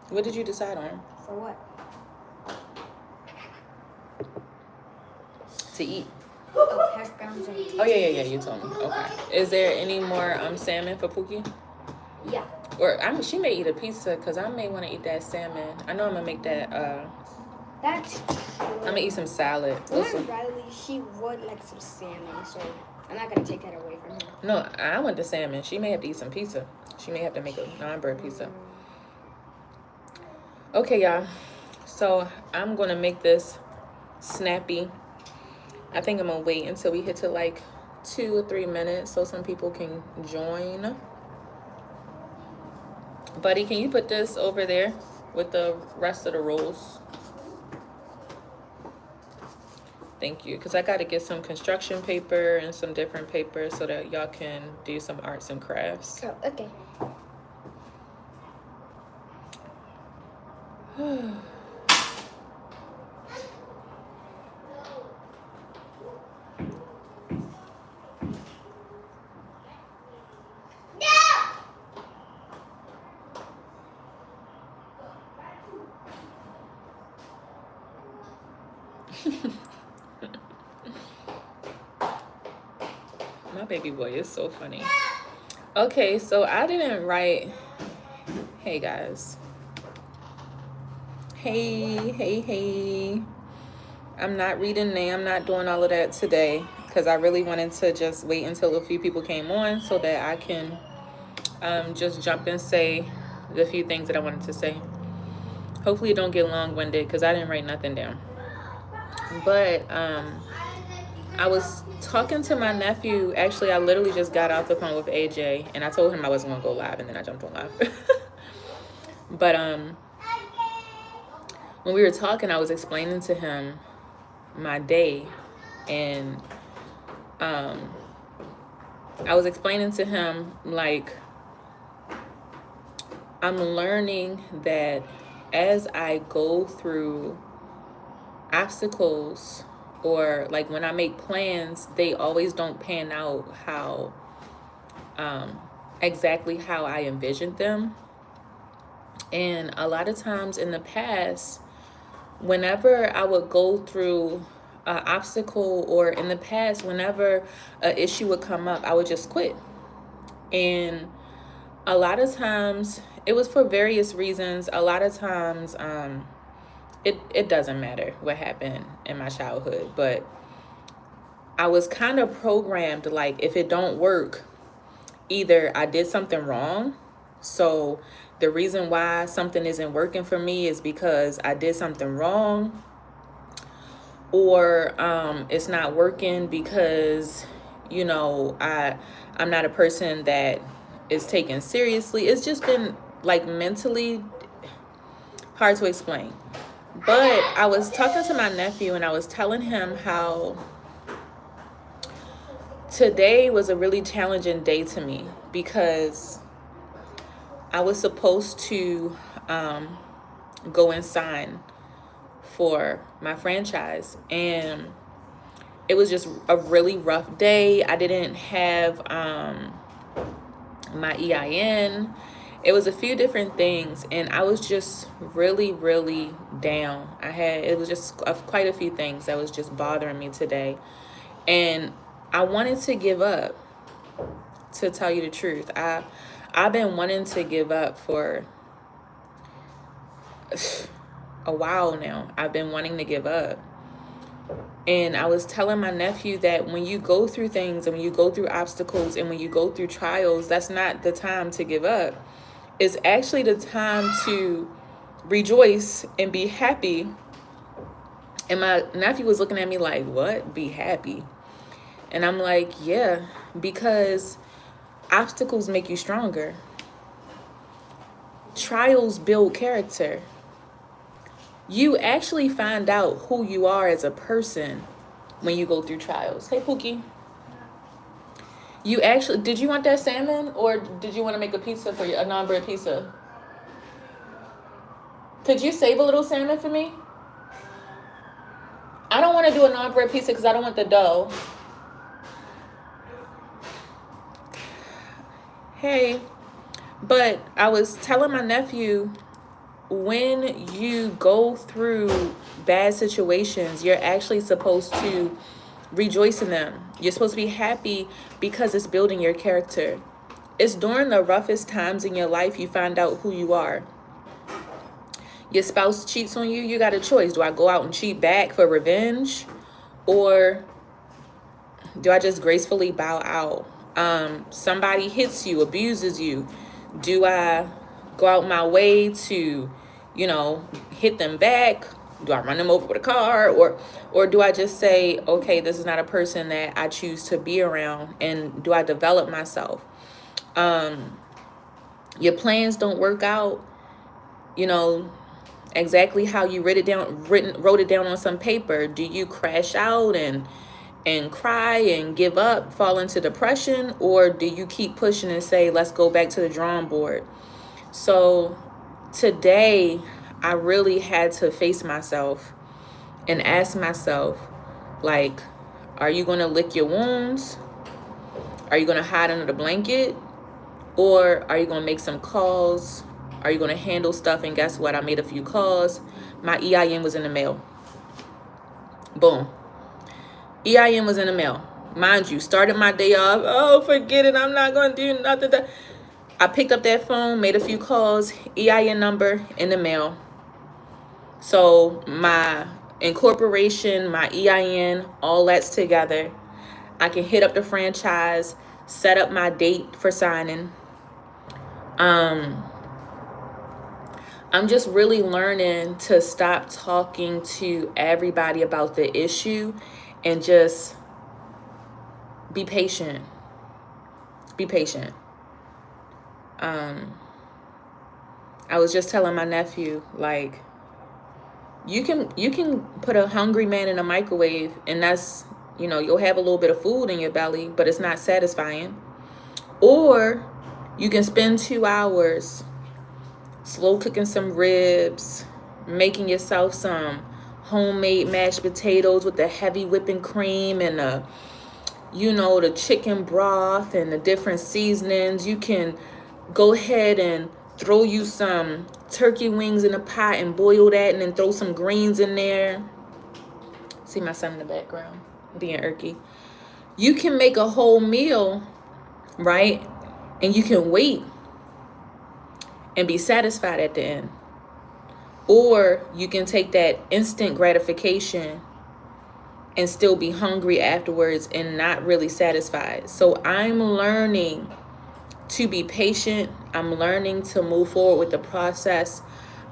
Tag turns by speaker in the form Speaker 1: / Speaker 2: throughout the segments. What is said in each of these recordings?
Speaker 1: What did you decide on?
Speaker 2: For what?
Speaker 1: To eat.
Speaker 2: Oh, hash browns and...
Speaker 1: Oh, yeah, you told me. Okay. Is there any more salmon for Pookie?
Speaker 2: Yeah.
Speaker 1: Or she may eat a pizza because I may want to eat that salmon. I know I'm going to make that...
Speaker 2: That's true.
Speaker 1: I'm going to eat some salad.
Speaker 2: Riley, she would like some salmon, so I'm not going to take that away from her.
Speaker 1: No, I want the salmon. She may have to eat some pizza. She may have to make a non-bread pizza. Okay, y'all. So I'm going to make this snappy. I think I'm going to wait until we hit to like 2 or 3 minutes so some people can join. Buddy, can you put this over there with the rest of the rolls? Thank you. Because I got to get some construction paper and some different paper so that y'all can do some arts and crafts.
Speaker 2: Oh, okay.
Speaker 1: My baby boy is so funny. Okay, so I didn't write... Hey, guys. Hey. I'm not reading name. I'm not doing all of that today because I really wanted to just wait until a few people came on so that I can just jump and say the few things that I wanted to say. Hopefully it don't get long-winded because I didn't write nothing down. But I was talking to my nephew. Actually, I literally just got off the phone with AJ and I told him I wasn't going to go live and then I jumped on live. But when we were talking, I was explaining to him my day, and I was explaining to him, like, I'm learning that as I go through obstacles, or like when I make plans, they always don't pan out how exactly how I envisioned them. And a lot of times in the past, whenever I would go through an obstacle, or in the past, whenever an issue would come up, I would just quit. And a lot of times it was for various reasons. A lot of times it doesn't matter what happened in my childhood, but I was kind of programmed, like, if it don't work, either I did something wrong. So the reason why something isn't working for me is because I did something wrong, or it's not working because, you know, I'm not a person that is taken seriously. It's just been like mentally hard to explain. But I was talking to my nephew and I was telling him how today was a really challenging day to me because I was supposed to go and sign for my franchise, and it was just a really rough day. I didn't have my EIN. It was a few different things, and I was just really, really down. It was just quite a few things that was just bothering me today, and I wanted to give up, to tell you the truth. I've been wanting to give up for a while now. I've been wanting to give up. And I was telling my nephew that when you go through things and when you go through obstacles and when you go through trials, that's not the time to give up. It's actually the time to rejoice and be happy. And my nephew was looking at me like, what? Be happy? And I'm like, yeah, because obstacles make you stronger. Trials build character. You actually find out who you are as a person when you go through trials. Hey, Pookie. You actually, did you want that salmon, or did you want to make a pizza for you, a non-bread pizza? Could you save a little salmon for me? I don't want to do a non-bread pizza because I don't want the dough. Hey, but I was telling my nephew when you go through bad situations, you're actually supposed to rejoice in them. You're supposed to be happy because it's building your character. It's during the roughest times in your life you find out who you are. Your spouse cheats on you, you got a choice. Do I go out and cheat back for revenge? Or do I just gracefully bow out? Somebody hits you, abuses you. Do I go out my way to, hit them back? Do I run them over with a car? Or do I just say, okay, this is not a person that I choose to be around? And do I develop myself? Your plans don't work out, exactly how you wrote it down on some paper. Do you crash out and cry and give up, fall into depression, or do you keep pushing and say, let's go back to the drawing board? So today I really had to face myself and ask myself, like, are you going to lick your wounds? Are you going to hide under the blanket? Or are you going to make some calls? Are you going to handle stuff? And guess what? I made a few calls. My EIN was in the mail. Boom. EIN was in the mail. Mind you, started my day off. Oh, forget it. I'm not going to do nothing. I picked up that phone, made a few calls, EIN number in the mail. So my incorporation, my EIN, all that's together. I can hit up the franchise, set up my date for signing. I'm just really learning to stop talking to everybody about the issue and just be patient. Be patient. I was just telling my nephew, like, you can put a hungry man in a microwave and that's, you'll have a little bit of food in your belly, but it's not satisfying. Or you can spend 2 hours slow cooking some ribs, making yourself some homemade mashed potatoes with the heavy whipping cream and the chicken broth and the different seasonings. You can go ahead and throw you some turkey wings in a pot and boil that and then throw some greens in there. See my son in the background being irky. You can make a whole meal, right? And you can wait and be satisfied at the end. Or you can take that instant gratification and still be hungry afterwards and not really satisfied. So I'm learning to be patient. I'm learning to move forward with the process.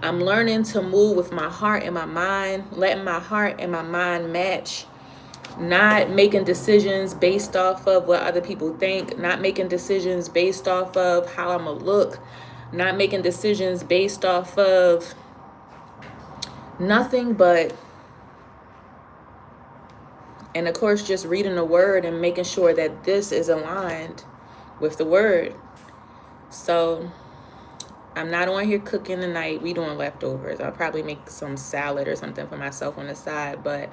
Speaker 1: I'm learning to move with my heart and my mind, letting my heart and my mind match, not making decisions based off of what other people think, not making decisions based off of how I'm gonna look, not making decisions based off of nothing but, and of course, just reading the word and making sure that this is aligned with the word. So I'm not on here cooking tonight. We doing leftovers. I'll probably make some salad or something for myself on the side. But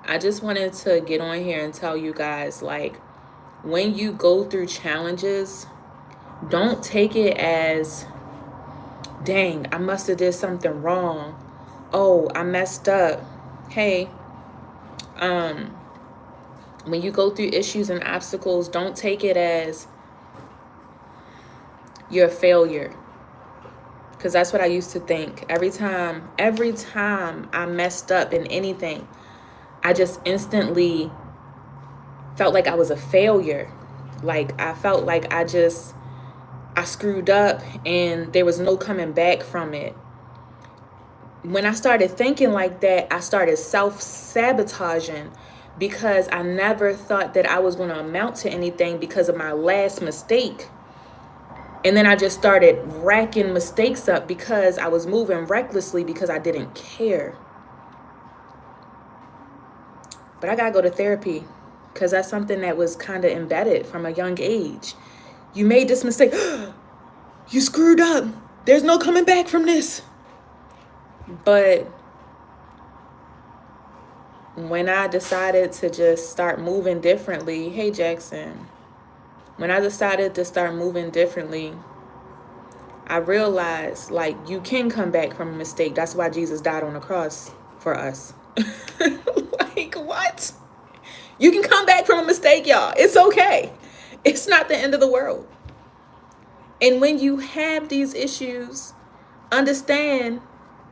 Speaker 1: I just wanted to get on here and tell you guys, like, when you go through challenges, don't take it as, dang, I must have did something wrong. Oh, I messed up. Hey, when you go through issues and obstacles, don't take it as you're a failure. Because that's what I used to think. Every time I messed up in anything, I just instantly felt like I was a failure. Like I felt like I screwed up and there was no coming back from it. When I started thinking like that, I started self-sabotaging because I never thought that I was going to amount to anything because of my last mistake. And then I just started racking mistakes up because I was moving recklessly because I didn't care. But I got to go to therapy because that's something that was kind of embedded from a young age. You made this mistake. You screwed up. There's no coming back from this. But when I decided to just start moving differently, hey Jackson, when I decided to start moving differently, I realized, like, you can come back from a mistake. That's why Jesus died on the cross for us. Like, what? You can come back from a mistake, y'all. It's okay. It's not the end of the world. And when you have these issues, understand,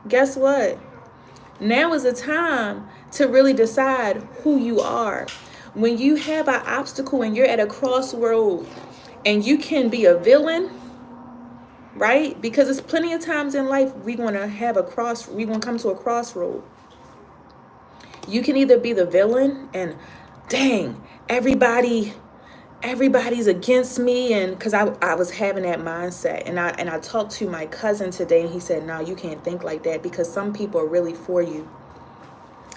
Speaker 1: guess what? Now is the time to really decide who you are. When you have an obstacle and you're at a crossroad and you can be a villain, right? Because there's plenty of times in life we're going to come to a crossroad. You can either be the villain and dang, everybody's against me, and because I was having that mindset, and I talked to my cousin today, and he said, no, you can't think like that, because some people are really for you.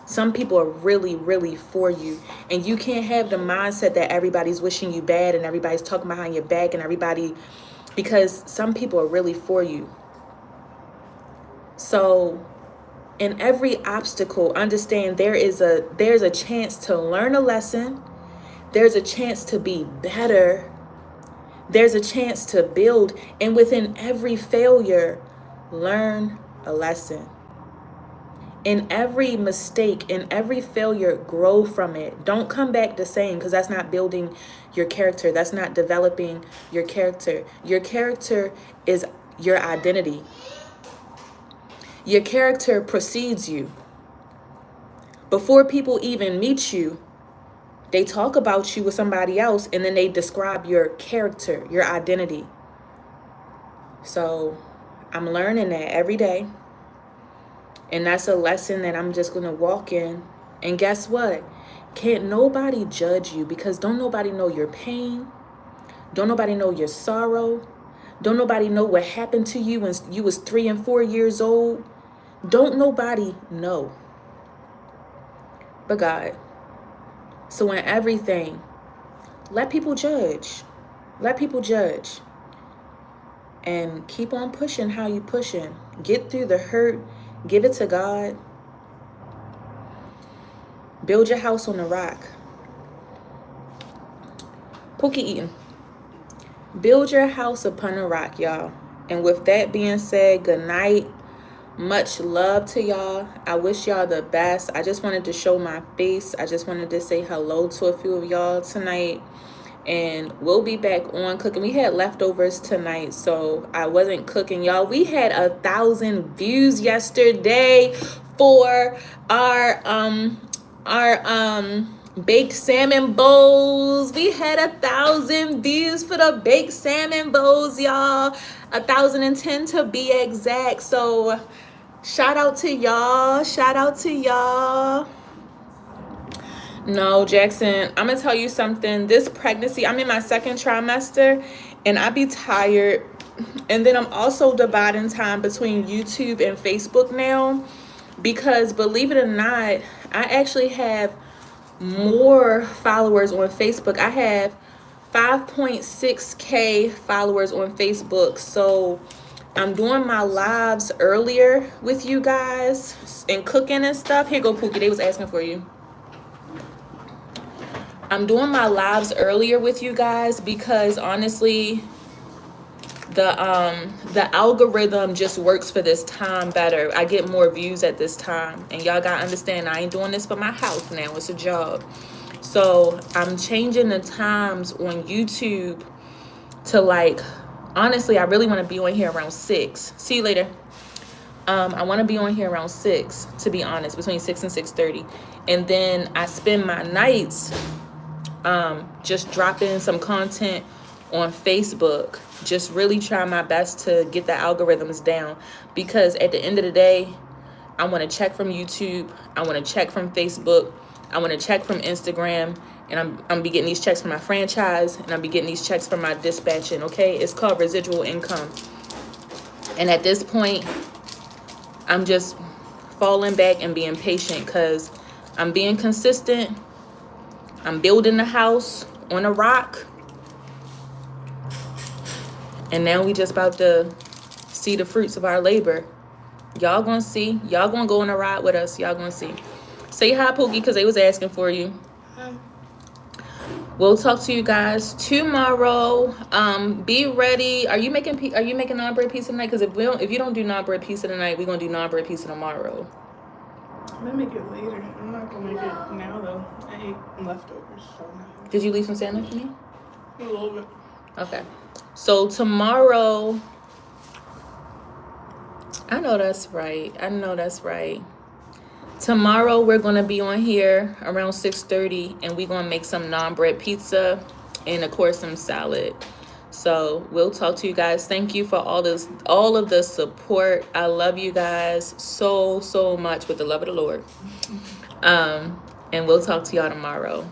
Speaker 1: Some people are really, really for you. And you can't have the mindset that everybody's wishing you bad and everybody's talking behind your back and everybody, because some people are really for you. So in every obstacle, understand there's a chance to learn a lesson. There's a chance to be better. There's a chance to build. And within every failure, learn a lesson. In every mistake, in every failure, grow from it. Don't come back the same, because that's not building your character. That's not developing your character. Your character is your identity. Your character precedes you. Before people even meet you, they talk about you with somebody else, and then they describe your character, your identity. So I'm learning that every day. And that's a lesson that I'm just going to walk in. And guess what? Can't nobody judge you, because don't nobody know your pain. Don't nobody know your sorrow. Don't nobody know what happened to you when you was 3 and 4 years old. Don't nobody know but God. So in everything, let people judge. Let people judge. And keep on pushing how you pushing. Get through the hurt. Give it to God. Build your house on the rock. Pookie eating. Build your house upon a rock, y'all. And with that being said, good night. Much love to y'all. I wish y'all the best. I just wanted to show my face. I just wanted to say hello to a few of y'all tonight. And we'll be back on cooking. We had leftovers tonight, so I wasn't cooking, y'all. We had 1,000 views yesterday for our baked salmon bowls. We had 1,000 views for the baked salmon bowls, y'all. 1,010 to be exact. So shout out to y'all. Shout out to y'all. No, Jackson, I'm gonna tell you something. This pregnancy, I'm in my 2nd trimester, and I be tired. And then I'm also dividing time between YouTube and Facebook now, because believe it or not, I actually have more followers on Facebook. I have 5.6K followers on Facebook. So I'm doing my lives earlier with you guys and cooking and stuff. Here go Pookie, they was asking for you. I'm doing my lives earlier with you guys because honestly, the algorithm just works for this time better. I get more views at this time, and y'all gotta understand, I ain't doing this for my house now. It's a job. So I'm changing the times on YouTube to, like, honestly, I really want to be on here around 6. See you later. I want to be on here around 6, to be honest, between 6 and 6:30, and then I spend my nights just dropping some content on Facebook, just really trying my best to get the algorithms down, because at the end of the day, I want to check from YouTube, I want to check from Facebook, I want to check from Instagram, and I'm be getting these checks from my franchise, and I'm be getting these checks from my dispatching. Okay, it's called residual income. And at this point, I'm just falling back and being patient, because I'm being consistent. I'm building the house on a rock. And now we just about to see the fruits of our labor. Y'all gonna see. Y'all gonna go on a ride with us. Y'all gonna see. Say hi, Pookie, because they was asking for you. We'll talk to you guys tomorrow. Be ready. Are you making non-bread pizza tonight? Because if you don't do non-bread pizza tonight, we're gonna do non-bread pizza tomorrow.
Speaker 3: I'm gonna make it later. I'm not gonna make it now though. I ate leftovers, so no.
Speaker 1: Did you leave some sandwich for me?
Speaker 3: A little bit.
Speaker 1: Okay. So tomorrow, I know that's right. Tomorrow we're gonna be on here around 6:30, and we're gonna make some non-bread pizza and of course some salad. So we'll talk to you guys. Thank you for all of the support. I love you guys so much with the love of the Lord. And we'll talk to y'all tomorrow.